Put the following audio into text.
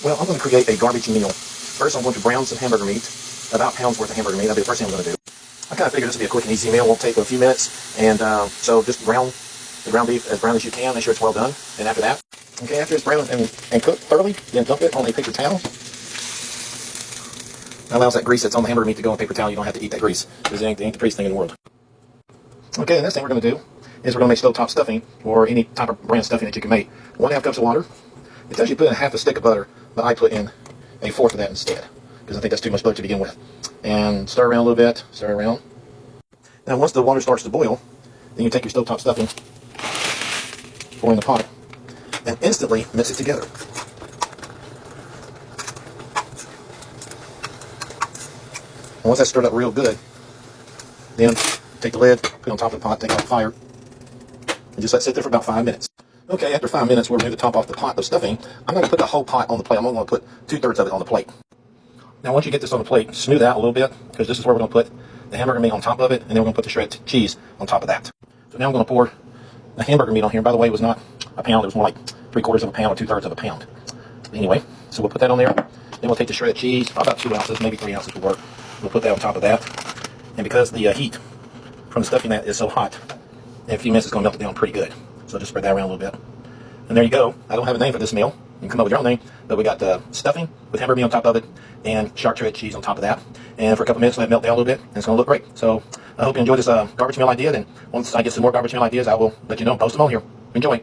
Well, I'm going to create a garbage meal. First, I'm going to brown some hamburger meat, about a pound's worth of hamburger meat. That'll be the first thing I'm going to do. I kind of figured this would be a quick and easy meal. Won't take a few minutes. And so just brown the ground beef as brown as you can. Make sure it's well done. And after that, okay, after it's browned and cooked thoroughly, then dump it on a paper towel. That allows that grease that's on the hamburger meat to go on a paper towel. You don't have to eat that grease, because it ain't the prettiest thing in the world. Okay, the next thing we're going to do is we're going to make stovetop stuffing, or any type of brand stuffing that you can make. 1/2 cups of water. It tells you to put in half a stick of butter, but I put in a fourth of that instead, because I think that's too much butter to begin with. And stir around a little bit, stir around. Now once the water starts to boil, then you take your stovetop stuffing, pour in the pot, and instantly mix it together. And once that's stirred up real good, then take the lid, put it on top of the pot, take off the fire, and just let it sit there for about 5 minutes. Okay, after 5 minutes, we'll remove the top off the pot of stuffing. I'm going to put the whole pot on the plate. I'm only going to put 2/3 of it on the plate. Now, once you get this on the plate, smooth it out a little bit, because this is where we're going to put the hamburger meat on top of it, and then we're going to put the shredded cheese on top of that. So now I'm going to pour the hamburger meat on here. By the way, it was not a pound. It was more like 3/4 of a pound or 2/3 of a pound. Anyway, so we'll put that on there. Then we'll take the shredded cheese, about 2 ounces, maybe 3 ounces will work. We'll put that on top of that. And because the heat from the stuffing that is so hot, in a few minutes it's going to melt it down pretty good. So just spread that around a little bit. And there you go. I don't have a name for this meal. You can come up with your own name. But we got stuffing with hamburger meat on top of it and sharp shredded cheese on top of that. And for a couple minutes, let it melt down a little bit. And it's going to look great. So I hope you enjoyed this garbage meal idea. And once I get some more garbage meal ideas, I will let you know. Post them on here. Enjoy.